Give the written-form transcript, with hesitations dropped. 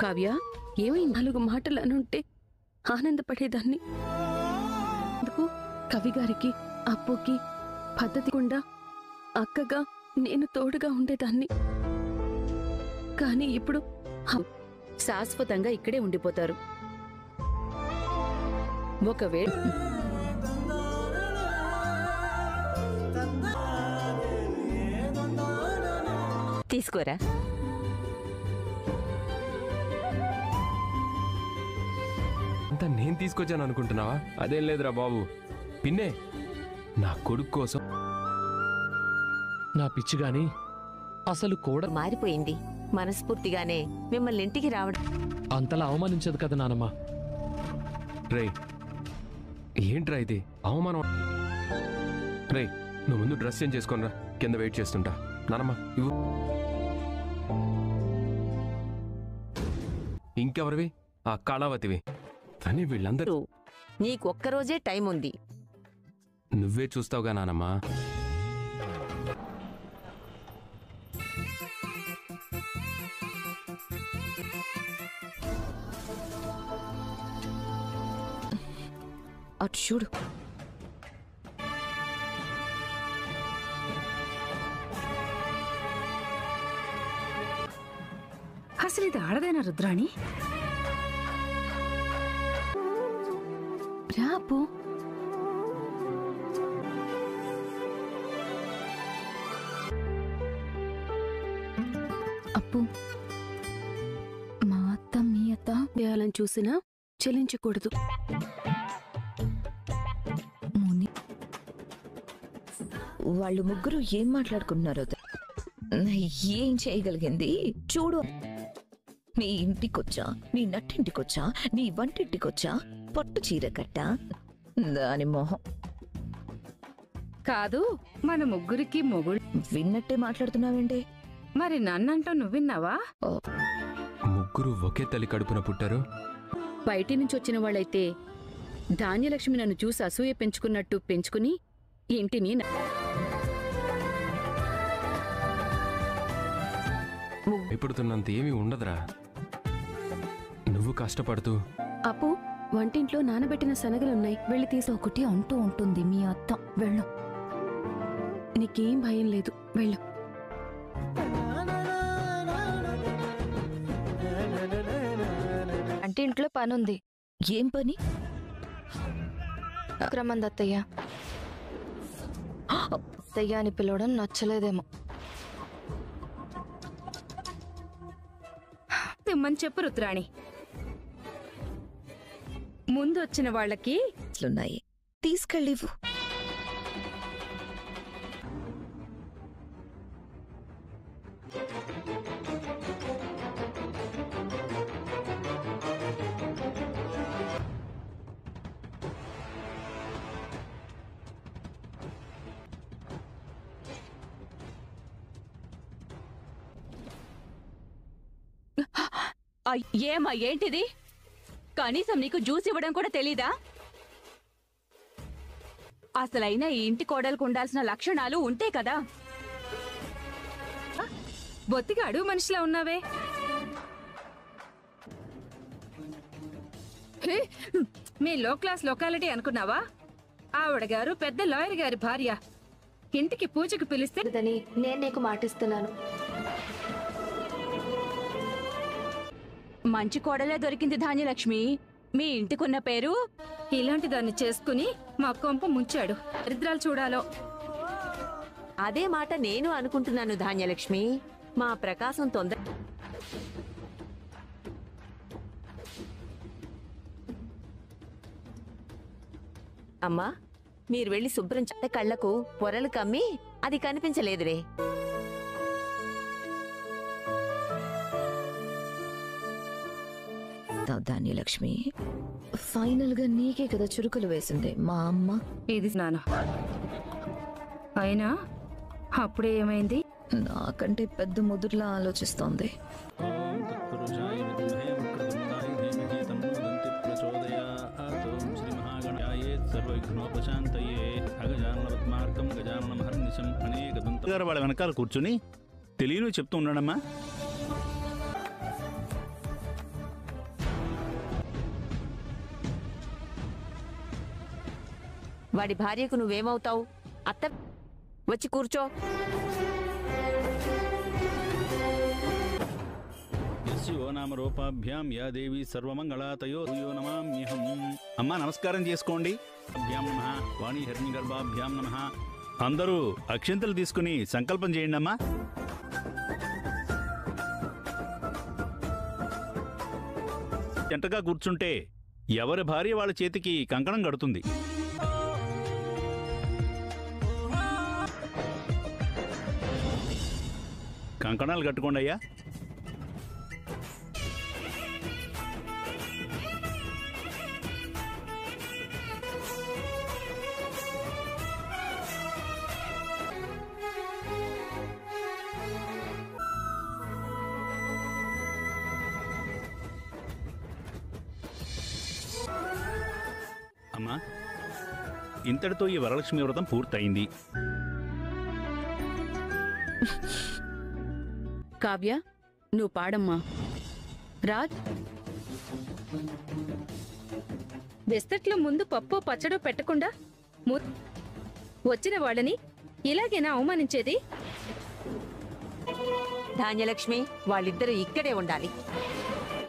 కావ్య ఏమైంది? 4 మాటలు అనుంటే ఆనందపడేదాన్ని. అందుకు కవిగారికి అప్పుకి పద్ధతి గుండా అక్కగా నేను తోడుగా ఉండేదాన్ని. కానీ ఇప్పుడు శాశ్వతంగా ఇక్కడే ఉండిపోతారు. ఒకవేళ తీసుకోరా. అంతా నేను తీసుకొచ్చాను అనుకుంటున్నావా? అదేం లేదురా బాబు. పిన్నే నా కొడుకు కోసం. నా పిచ్చి గాని అసలు కూడా మారిపోయింది. మనస్ఫూర్తిగానే మిమ్మల్ని ఇంటికి రావడం అంతలా అవమానించదు కదా నానమ్మ. రే ఏంట్రా ఇది అవమానం? రే నువ్వు ముందు డ్రెస్ చేంజ్ చేసుకోనరా, కింద వెయిట్ చేస్తుంటా. నానమ్మ ఇవ్వు. ఇంకెవరివి? ఆ కళావతివి. కానీ వీళ్ళందరూ నీకొక్కరోజే టైం ఉంది. నువ్వే చూస్తావుగా నానమ్మా. అటు చూడు. అసలు ఇది ఆడదేనా రుద్రాణి? రాపు అప్పు, మా అత్త మీ అత్త వేయాలని చూసినా చెల్లించకూడదు. వాళ్ళు ముగ్గురు ఏం మాట్లాడుకుంటున్నారో ఏం చేయగలిగింది చూడు. నీ ఇంటికొచ్చా, నీ నట్టింటికొచ్చా, నీ వంటింటికొచ్చా, పట్టు చీర కట్ట, దాని మొహం. కాదు, మన ముగ్గురికి మొగుడు. విన్నట్టే మాట్లాడుతున్నావేంటే? మరి నన్నంటూ నువ్విన్నావా? ముగ్గురు ఒకే తల్లి కడుపున పుట్టారు. బయటి నుంచి వచ్చిన వాళ్ళైతే ధాన్యలక్ష్మి నన్ను చూసి అసూయ పెంచుకున్నట్టు పెంచుకుని ఇంటిని భయపడుతున్నంత ఏమీ ఉండదురా. నువ్వు కష్టపడుతూ. అప్పు, వంటింట్లో నానబెట్టిన శనగలున్నాయి, వెళ్ళి తీసి. ఒకటి అంటూ ఉంటుంది మీ అత్త. వెళ్ళు. నీకేం భయం లేదు, వెళ్ళు. అంటే ఇంట్లో పనుంది. ఏం పని? అక్రమంది అత్తయ్య. అత్తయ్య అని పిలవడం నచ్చలేదేమో. తెమ్మని చెప్పు రుద్రాణి. ముందు వచ్చిన వాళ్ళకి ఉన్నాయి, తీసుకెళ్ళివు. ఏమా ఏంటిది? కనీసం నీకు జ్యూస్ ఇవ్వడం కూడా తెలీదా? అసలైనా ఈ ఇంటి కోడలకు ఉండాల్సిన లక్షణాలు ఉంటే కదా. బొత్తిగా అడుగు మనిషిలా ఉన్నావే. మీ లో క్లాస్ లొకాలిటీ అనుకున్నావా? ఆవిడ గారు పెద్ద లాయర్ గారి భార్య. ఇంటికి పూజకు పిలిస్తే నేను నీకు మాటిస్తున్నాను. మంచి కోడలే దొరికింది ధాన్యలక్ష్మి. మీ ఇంటికున్న పేరు ఇలాంటి దాన్ని చేసుకుని మా కొంప ముంచాడు. దరిద్రాలు చూడాలో. అదే మాట నేను అనుకుంటున్నాను ధాన్యలక్ష్మి. మా ప్రకాశం తొందర. అమ్మా, మీరు వెళ్ళి శుభ్రం చేస్తే కళ్లకు పొరలు కమ్మి అది కనిపించలేదురే. ధాన్యలక్ష్మి, ఫైనల్ గా నీకే కదా చురుకులు వేసింది మా అమ్మ. ఇది నాన్న. అయినా అప్పుడే ఏమైంది? నాకంటే పెద్ద ముదురులా ఆలోచిస్తోంది. వాళ్ళ వెనకాల కూర్చుని తెలియని చెప్తూ ఉన్నాడమ్మా. వాడి భార్యకు నువ్వేమవుతావు? అత్త వచ్చి కూర్చో. యస్యో నామ రూపాభ్యాం యా దేవి సర్వమంగళాతయో నమామ్యహం. అమ్మా నమస్కారం చేసుకోండి. అభ్యాం నమః వాణి హిరణ్య గర్భాభ్యాం నమః. అందరూ అక్షింతలు తీసుకుని సంకల్పం చేయండి అమ్మా. జంటగా కూర్చుంటే ఎవరి భార్య వాళ్ళ చేతికి కంకణం కడుతుంది. కంకణాలు కట్టుకోండి అయ్యా. అమ్మా ఇంతటితో ఈ వరలక్ష్మి వ్రతం పూర్తయింది. కావ్య, నువ్వు పాడమ్మా. రాజ్, బెస్తట్లో ముందు పప్పు పచ్చడో పెట్టకుండా వచ్చిన వాళ్ళని ఇలాగేనా అవమానించేది? ధాన్యలక్ష్మి, వాళ్ళిద్దరూ ఇక్కడే ఉండాలి.